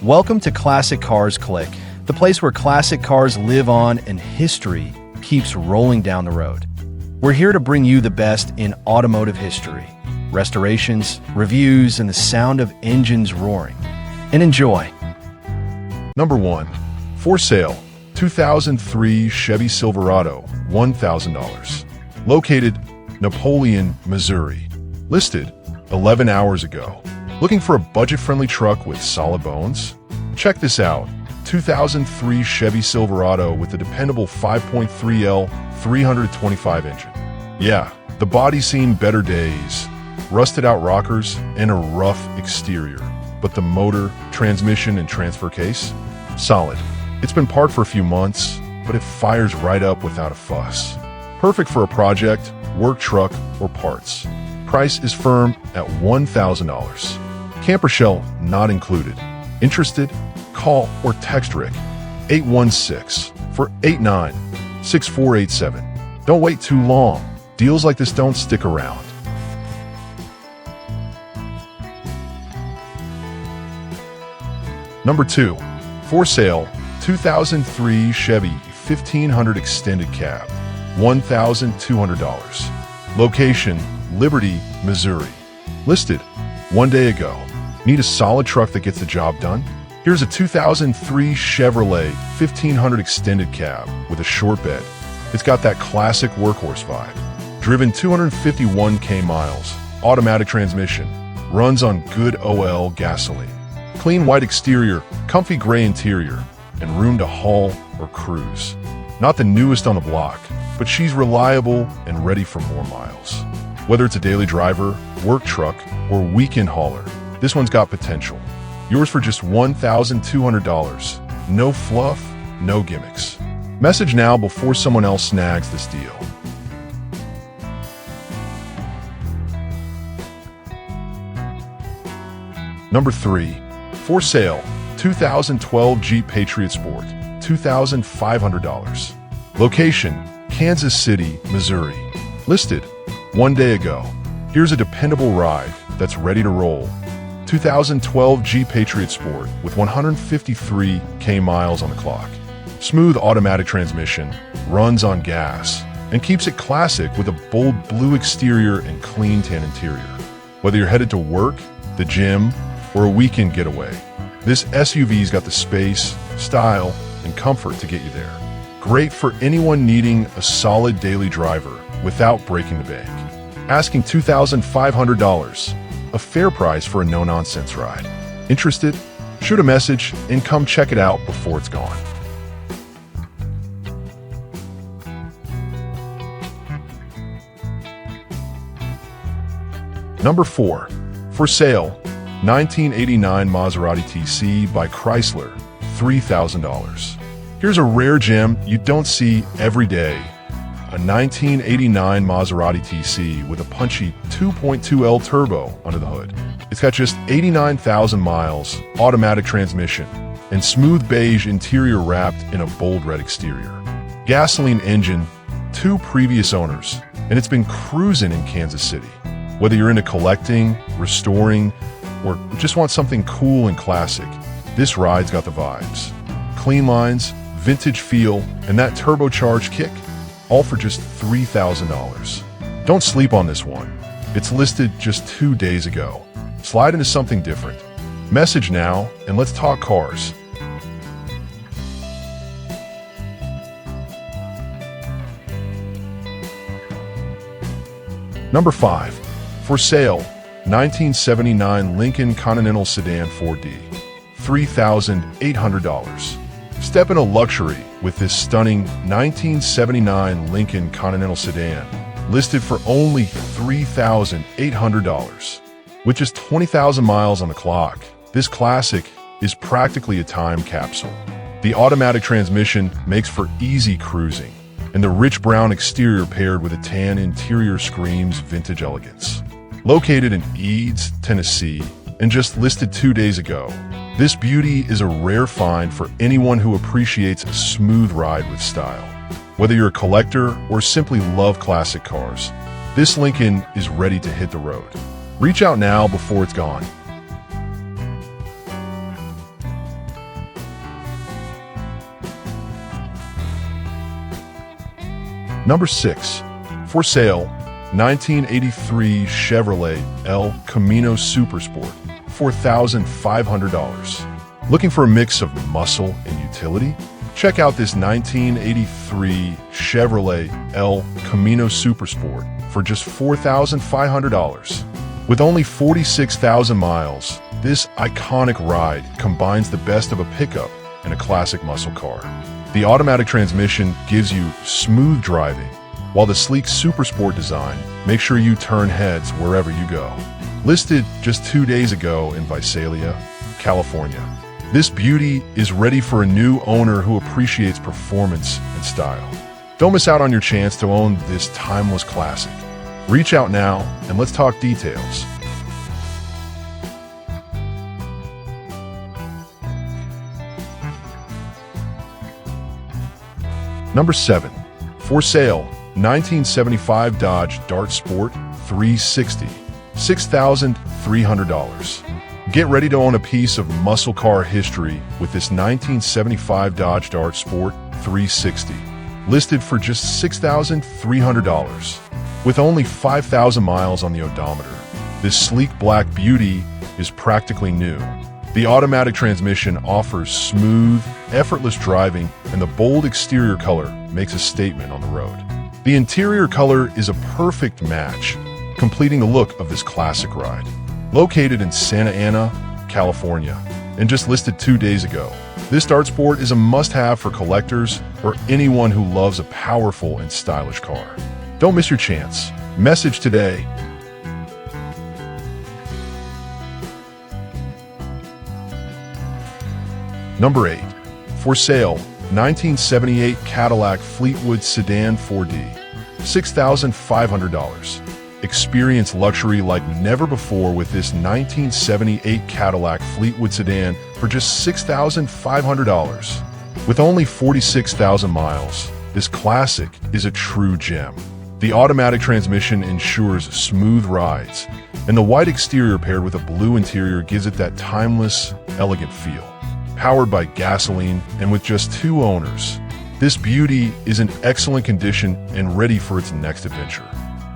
Welcome to Classic Cars Click, the place where classic cars live on and history keeps rolling down the road. We're here to bring you the best in automotive history, restorations, reviews, and the sound of engines roaring. And enjoy. Number 1. For sale, 2003 Chevy Silverado, $1,000. Located, Napoleon, Missouri. Listed 11 hours ago. Looking for a budget-friendly truck with solid bones? Check this out. 2003 Chevy Silverado with a dependable 5.3L 325 engine. Yeah, the body's seen better days. Rusted out rockers and a rough exterior. But the motor, transmission, and transfer case? Solid. It's been parked for a few months, but it fires right up without a fuss. Perfect for a project, work truck, or parts. Price is firm at $1,000. Camper shell not included. Interested? Call or text Rick 816-489-6487. Don't wait too long. Deals like this don't stick around. Number 2. For sale, 2003 Chevy 1500 Extended Cab, $1,200. Location, Liberty, Missouri. Listed 1 day ago. Need a solid truck that gets the job done? Here's a 2003 Chevrolet 1500 Extended Cab with a short bed. It's got that classic workhorse vibe. Driven 251K miles, automatic transmission, runs on good OL gasoline. Clean white exterior, comfy gray interior, and room to haul or cruise. Not the newest on the block, but she's reliable and ready for more miles. Whether it's a daily driver, work truck, or weekend hauler, this one's got potential. Yours for just $1,200. No fluff, no gimmicks. Message now before someone else snags this deal. Number 3. For sale, 2012 Jeep Patriot Sport, $2,500. Location, Kansas City, Missouri. Listed 1 day ago. Here's a dependable ride that's ready to roll. 2012 Jeep Patriot Sport with 153K miles on the clock. Smooth automatic transmission, runs on gas, and keeps it classic with a bold blue exterior and clean tan interior. Whether you're headed to work, the gym, or a weekend getaway, this SUV's got the space, style, and comfort to get you there. Great for anyone needing a solid daily driver without breaking the bank. Asking $2,500, a fair price for a no-nonsense ride. Interested? Shoot a message and come check it out before it's gone. Number 4. For sale, 1989 Maserati TC by Chrysler, $3,000. Here's a rare gem you don't see every day. A 1989 Maserati TC with a punchy 2.2L turbo under the hood. It's got just 89,000 miles, automatic transmission, and smooth beige interior wrapped in a bold red exterior. Gasoline engine, 2 previous owners, and it's been cruising in Kansas City. Whether you're into collecting, restoring, or just want something cool and classic, this ride's got the vibes. Clean lines, vintage feel, and that turbocharged kick, all for just $3,000. Don't sleep on this one. It's listed just 2 days ago. Slide into something different. Message now, and let's talk cars. Number 5. For sale, 1979 Lincoln Continental Sedan 4D, $3,800. Step into luxury with this stunning 1979 Lincoln Continental Sedan, listed for only $3,800. With just 20,000 miles on the clock, this classic is practically a time capsule. The automatic transmission makes for easy cruising, and the rich brown exterior paired with a tan interior screams vintage elegance. Located in Eads, Tennessee, and just listed 2 days ago, this beauty is a rare find for anyone who appreciates a smooth ride with style. Whether you're a collector or simply love classic cars, this Lincoln is ready to hit the road. Reach out now before it's gone. Number 6. For sale, 1983 Chevrolet El Camino Supersport, $4,500. Looking for a mix of muscle and utility? Check out this 1983 Chevrolet El Camino Supersport for just $4,500. With only 46,000 miles, this iconic ride combines the best of a pickup and a classic muscle car. The automatic transmission gives you smooth driving, while the sleek Supersport design makes sure you turn heads wherever you go. Listed just 2 days ago in Visalia, California, this beauty is ready for a new owner who appreciates performance and style. Don't miss out on your chance to own this timeless classic. Reach out now and let's talk details. Number 7. For sale, 1975 Dodge Dart Sport 360, $6,300. Get ready to own a piece of muscle car history with this 1975 Dodge Dart Sport 360, listed for just $6,300. With only 5,000 miles on the odometer, this sleek black beauty is practically new. The automatic transmission offers smooth, effortless driving, and the bold exterior color makes a statement on the road. The interior color is a perfect match, completing the look of this classic ride. Located in Santa Ana, California, and just listed 2 days ago, this Dart Sport is a must-have for collectors or anyone who loves a powerful and stylish car. Don't miss your chance. Message today. Number 8. For sale, 1978 Cadillac Fleetwood Sedan 4D, $6,500. Experience luxury like never before with this 1978 Cadillac Fleetwood Sedan for just $6,500. With only 46,000 miles, this classic is a true gem. The automatic transmission ensures smooth rides, and the white exterior paired with a blue interior gives it that timeless, elegant feel. Powered by gasoline and with just 2 owners, this beauty is in excellent condition and ready for its next adventure.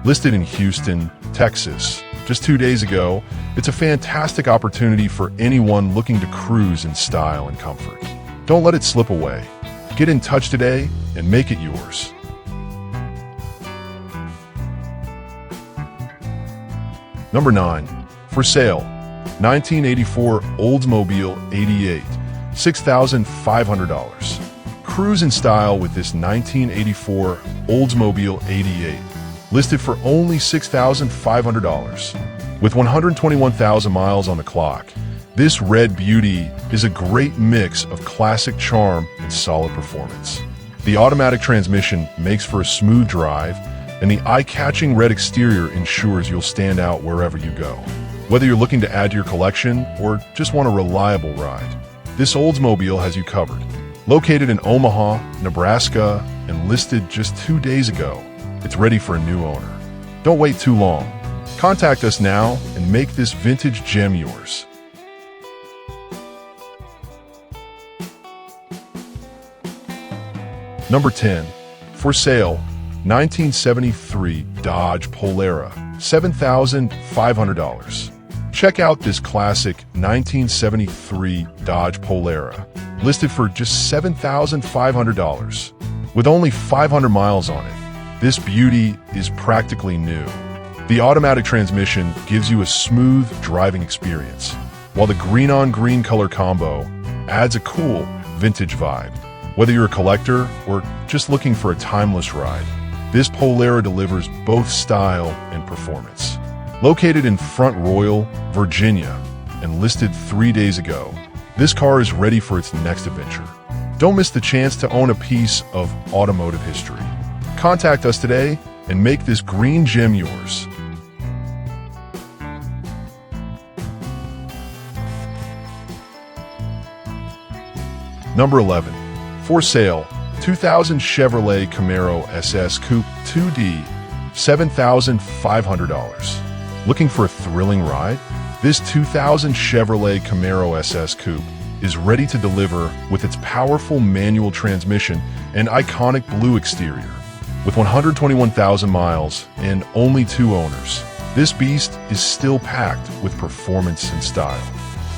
Listed in Houston, Texas, just 2 days ago, it's a fantastic opportunity for anyone looking to cruise in style and comfort. Don't let it slip away. Get in touch today and make it yours. Number 9. For sale, 1984 Oldsmobile 88, $6,500. Cruise in style with this 1984 Oldsmobile 88, listed for only $6,500. With 121,000 miles on the clock, this red beauty is a great mix of classic charm and solid performance. The automatic transmission makes for a smooth drive, and the eye-catching red exterior ensures you'll stand out wherever you go. Whether you're looking to add to your collection or just want a reliable ride, this Oldsmobile has you covered. Located in Omaha, Nebraska, and listed just 2 days ago, it's ready for a new owner. Don't wait too long. Contact us now and make this vintage gem yours. Number 10. For sale, 1973 Dodge Polara, $7,500. Check out this classic 1973 Dodge Polara, listed for just $7,500. With only 500 miles on it, this beauty is practically new. The automatic transmission gives you a smooth driving experience, while the green-on-green color combo adds a cool, vintage vibe. Whether you're a collector or just looking for a timeless ride, this Polara delivers both style and performance. Located in Front Royal, Virginia, and listed 3 days ago, this car is ready for its next adventure. Don't miss the chance to own a piece of automotive history. Contact us today and make this green gem yours. Number 11. For sale, 2000 Chevrolet Camaro SS Coupe 2D, $7,500. Looking for a thrilling ride? This 2000 Chevrolet Camaro SS Coupe is ready to deliver with its powerful manual transmission and iconic blue exterior. With 121,000 miles and only 2 owners, this beast is still packed with performance and style.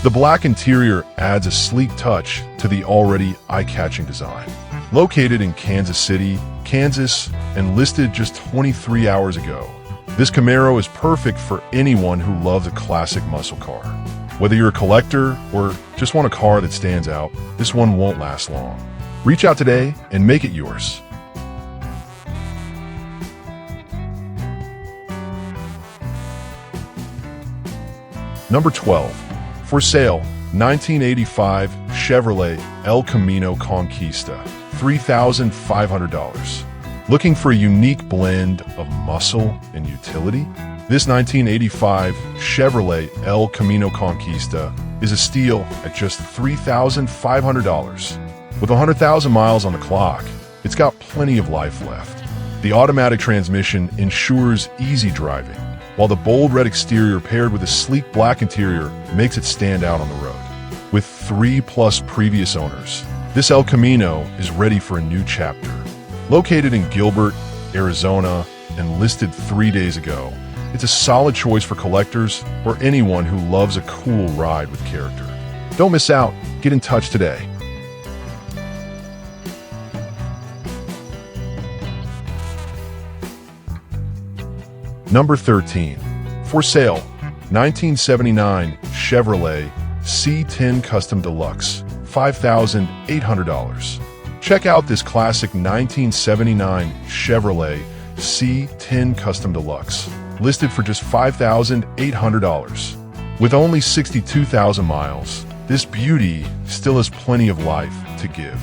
The black interior adds a sleek touch to the already eye-catching design. Located in Kansas City, Kansas, and listed just 23 hours ago, this Camaro is perfect for anyone who loves a classic muscle car. Whether you're a collector or just want a car that stands out, this one won't last long. Reach out today and make it yours. Number 12. For sale, 1985 Chevrolet El Camino Conquista, $3,500. Looking for a unique blend of muscle and utility? This 1985 Chevrolet El Camino Conquista is a steal at just $3,500. With 100,000 miles on the clock, it's got plenty of life left. The automatic transmission ensures easy driving, while the bold red exterior paired with a sleek black interior makes it stand out on the road. With 3+ previous owners, this El Camino is ready for a new chapter. Located in Gilbert, Arizona, and listed 3 days ago, it's a solid choice for collectors or anyone who loves a cool ride with character. Don't miss out. Get in touch today. Number 13. For sale, 1979 Chevrolet C10 Custom Deluxe, $5,800. Check out this classic 1979 Chevrolet C10 Custom Deluxe, listed for just $5,800. With only 62,000 miles, this beauty still has plenty of life to give.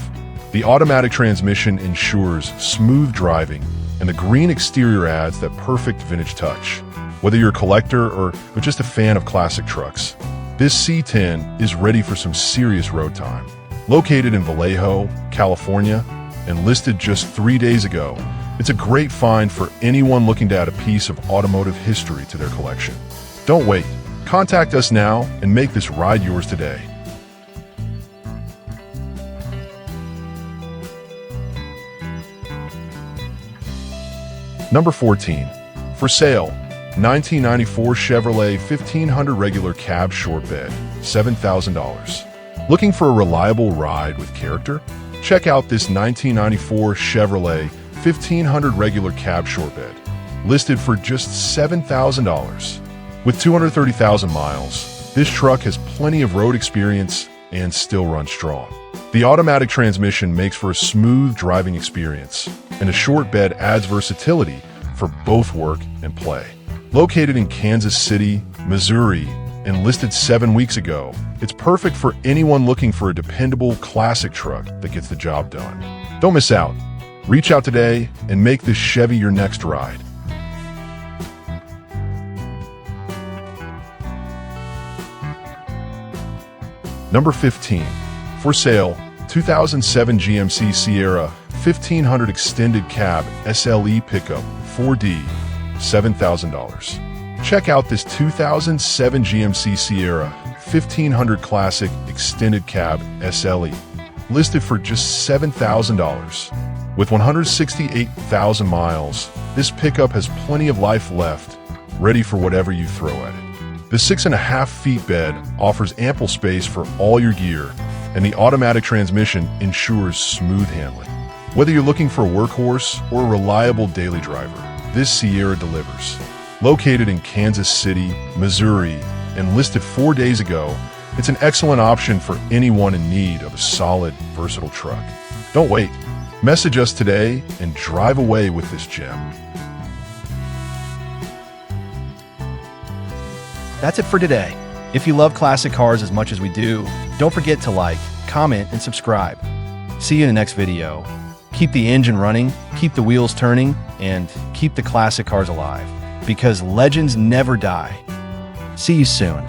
The automatic transmission ensures smooth driving, and the green exterior adds that perfect vintage touch. Whether you're a collector or just a fan of classic trucks, this C10 is ready for some serious road time. Located in Vallejo, California, and listed just 3 days ago, it's a great find for anyone looking to add a piece of automotive history to their collection. Don't wait. Contact us now and make this ride yours today. Number 14. For sale, 1994 Chevrolet 1500 regular cab short bed, $7,000. Looking for a reliable ride with character? Check out this 1994 Chevrolet 1500 regular cab short bed, listed for just $7,000. With 230,000 miles, this truck has plenty of road experience and still runs strong. The automatic transmission makes for a smooth driving experience, and a short bed adds versatility for both work and play. Located in Kansas City, Missouri, and listed 7 weeks ago, it's perfect for anyone looking for a dependable classic truck that gets the job done. Don't miss out. Reach out today and make this Chevy your next ride. Number 15. For sale, 2007 GMC Sierra 1500 Extended Cab SLE Pickup 4D, $7,000. Check out this 2007 GMC Sierra 1500 Classic Extended Cab SLE, listed for just $7,000. With 168,000 miles, this pickup has plenty of life left, ready for whatever you throw at it. The 6.5 feet bed offers ample space for all your gear, and the automatic transmission ensures smooth handling. Whether you're looking for a workhorse or a reliable daily driver, this Sierra delivers. Located in Kansas City, Missouri, and listed 4 days ago, it's an excellent option for anyone in need of a solid, versatile truck. Don't wait. Message us today and drive away with this gem. That's it for today. If you love classic cars as much as we do, don't forget to like, comment, and subscribe. See you in the next video. Keep the engine running, keep the wheels turning, and keep the classic cars alive, because legends never die. See you soon.